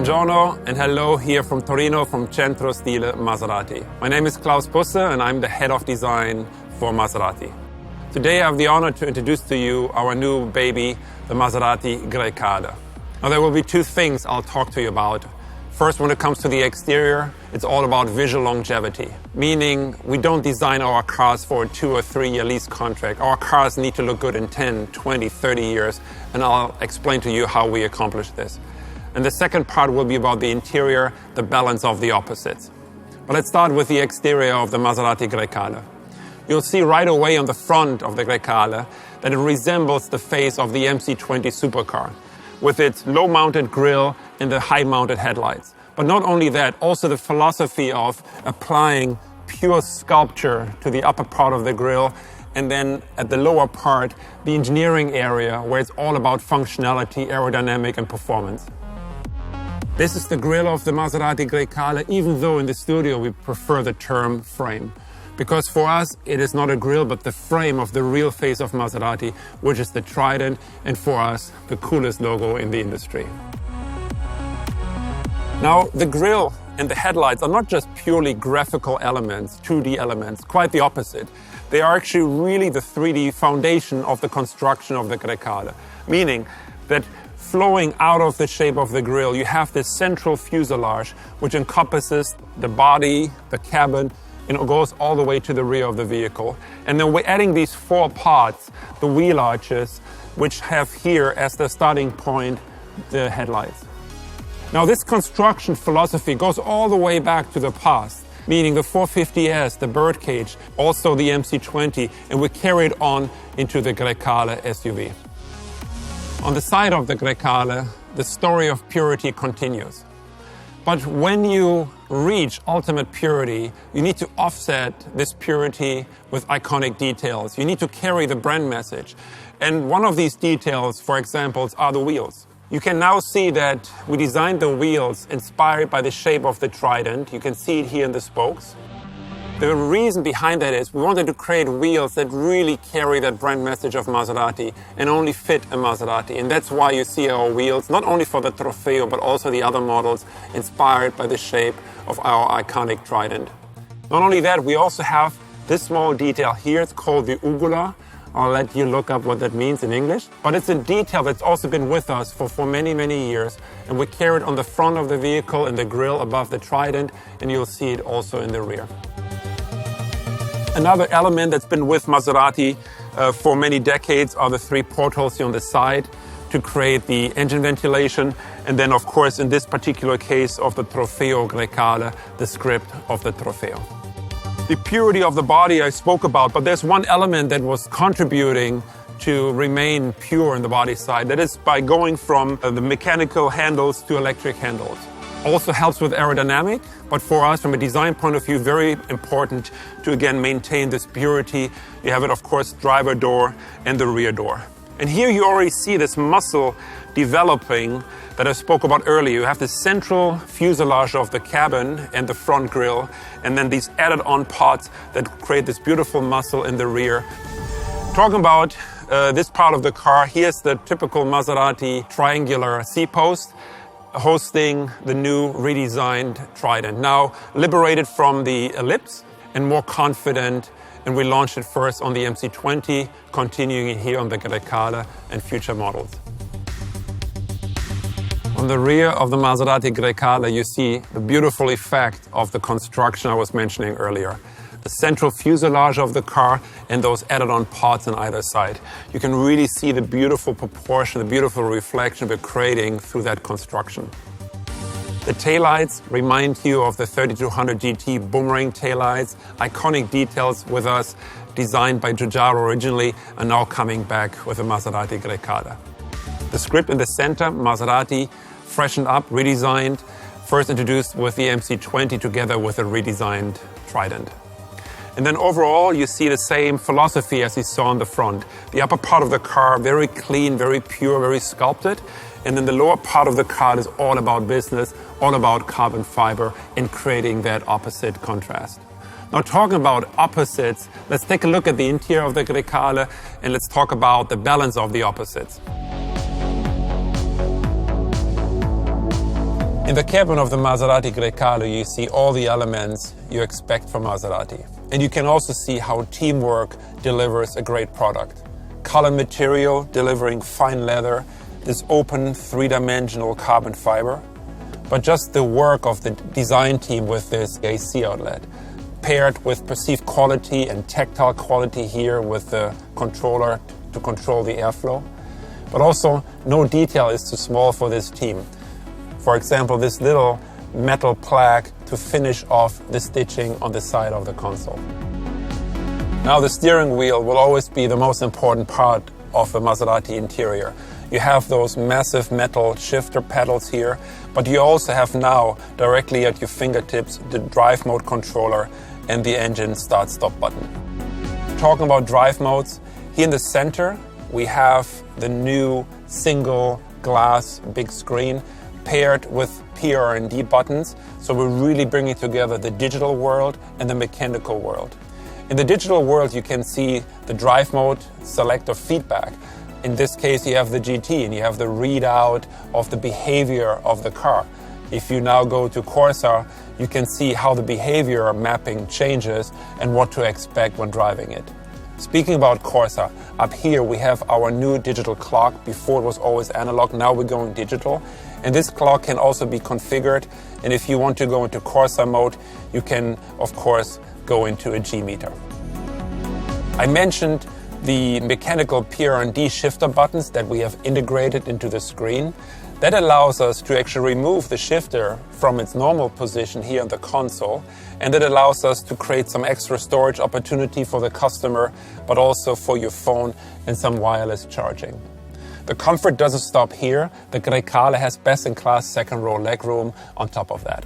Buongiorno and hello here from Torino from Centro Stile Maserati. My name is Klaus Busse and I'm the head of design for Maserati. Today I have the honor to introduce to you our new baby, the Maserati Grecale. Now there will be two things I'll talk to you about. First, when it comes to the exterior, it's all about visual longevity, meaning we don't design our cars for a 2 or 3 year lease contract. Our cars need to look good in 10, 20, 30 years, and I'll explain to you how we accomplish this. And the second part will be about the interior, the balance of the opposites. But let's start with the exterior of the Maserati Grecale. You'll see right away on the front of the Grecale that it resembles the face of the MC20 supercar, with its low-mounted grille and the high-mounted headlights. But not only that, also the philosophy of applying pure sculpture to the upper part of the grille, and then at the lower part, the engineering area where it's all about functionality, aerodynamic and performance. This is the grille of the Maserati Grecale, even though in the studio we prefer the term frame. Because for us, it is not a grille, but the frame of the real face of Maserati, which is the Trident, and for us, the coolest logo in the industry. Now, the grille and the headlights are not just purely graphical elements, 2D elements, quite the opposite. They are actually really the 3D foundation of the construction of the Grecale, meaning that flowing out of the shape of the grille, you have this central fuselage, which encompasses the body, the cabin, and it goes all the way to the rear of the vehicle. And then we're adding these 4 parts, the wheel arches, which have here as the starting point the headlights. Now this construction philosophy goes all the way back to the past, meaning the 450S, the birdcage, also the MC20, and we carry it on into the Grecale SUV. On the side of the Grecale, the story of purity continues. But when you reach ultimate purity, you need to offset this purity with iconic details. You need to carry the brand message. And one of these details, for example, are the wheels. You can now see that we designed the wheels inspired by the shape of the Trident. You can see it here in the spokes. The reason behind that is we wanted to create wheels that really carry that brand message of Maserati and only fit a Maserati. And that's why you see our wheels, not only for the Trofeo, but also the other models, inspired by the shape of our iconic Trident. Not only that, we also have this small detail here. It's called the ugula. I'll let you look up what that means in English. But it's a detail that's also been with us for many, many years. And we carry it on the front of the vehicle and the grille above the Trident, and you'll see it also in the rear. Another element that's been with Maserati for many decades are the 3 portholes here on the side to create the engine ventilation. And then, of course, in this particular case of the Trofeo Grecale, the script of the Trofeo. The purity of the body I spoke about, but there's one element that was contributing to remain pure in the body side. That is by going from the mechanical handles to electric handles. Also helps with aerodynamic, but for us, from a design point of view, very important to again maintain this purity. You have it, of course, driver door and the rear door. And here you already see this muscle developing that I spoke about earlier. You have the central fuselage of the cabin and the front grille, and then these added on parts that create this beautiful muscle in the rear. Talking about this part of the car, here's the typical Maserati triangular C-post, hosting the new redesigned Trident. Now liberated from the ellipse and more confident, and we launched it first on the MC20, continuing it here on the Grecale and future models. On the rear of the Maserati Grecale, you see the beautiful effect of the construction I was mentioning earlier. The central fuselage of the car and those added-on parts on either side. You can really see the beautiful proportion, the beautiful reflection we're creating through that construction. The taillights remind you of the 3200 GT boomerang taillights, iconic details with us, designed by Giugiaro originally, and now coming back with the Maserati Grecale. The script in the center, Maserati, freshened up, redesigned, first introduced with the MC20 together with a redesigned Trident. And then overall, you see the same philosophy as you saw on the front. The upper part of the car, very clean, very pure, very sculpted. And then the lower part of the car is all about business, all about carbon fiber, and creating that opposite contrast. Now, talking about opposites, let's take a look at the interior of the Grecale, and let's talk about the balance of the opposites. In the cabin of the Maserati Grecale, you see all the elements you expect from Maserati. And you can also see how teamwork delivers a great product. Color material delivering fine leather, this open three-dimensional carbon fiber, but just the work of the design team with this AC outlet, paired with perceived quality and tactile quality here with the controller to control the airflow. But also, no detail is too small for this team. For example, this little metal plaque to finish off the stitching on the side of the console. Now, the steering wheel will always be the most important part of a Maserati interior. You have those massive metal shifter pedals here, but you also have now, directly at your fingertips, the drive mode controller and the engine start-stop button. Talking about drive modes, here in the center, we have the new single glass big screen paired with PR&D buttons, so we're really bringing together the digital world and the mechanical world. In the digital world, you can see the drive mode, select or feedback. In this case, you have the GT and you have the readout of the behavior of the car. If you now go to Corsa, you can see how the behavior mapping changes and what to expect when driving it. Speaking about Corsa, up here we have our new digital clock. Before it was always analog, now we're going digital. And this clock can also be configured. And if you want to go into Corsa mode, you can, of course, go into a G meter. I mentioned the mechanical PR&D shifter buttons that we have integrated into the screen. That allows us to actually remove the shifter from its normal position here on the console, and it allows us to create some extra storage opportunity for the customer, but also for your phone and some wireless charging. The comfort doesn't stop here. The Grecale has best-in-class second-row legroom on top of that.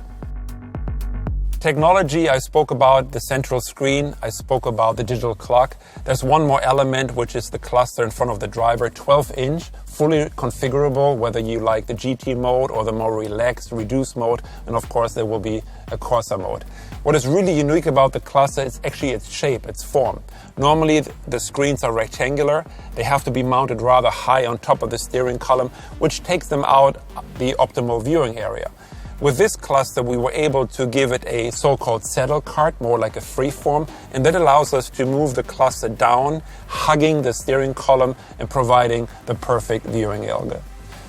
Technology, I spoke about the central screen, I spoke about the digital clock. There's one more element, which is the cluster in front of the driver, 12-inch, fully configurable, whether you like the GT mode or the more relaxed, reduced mode, and of course there will be a Corsa mode. What is really unique about the cluster is actually its shape, its form. Normally the screens are rectangular, they have to be mounted rather high on top of the steering column, which takes them out the optimal viewing area. With this cluster, we were able to give it a so-called saddle cart, more like a free form, and that allows us to move the cluster down, hugging the steering column and providing the perfect viewing angle.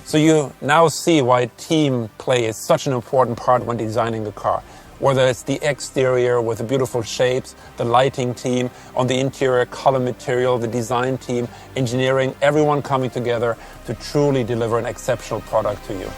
So you now see why team play is such an important part when designing the car. Whether it's the exterior with the beautiful shapes, the lighting team, on the interior color material, the design team, engineering, everyone coming together to truly deliver an exceptional product to you.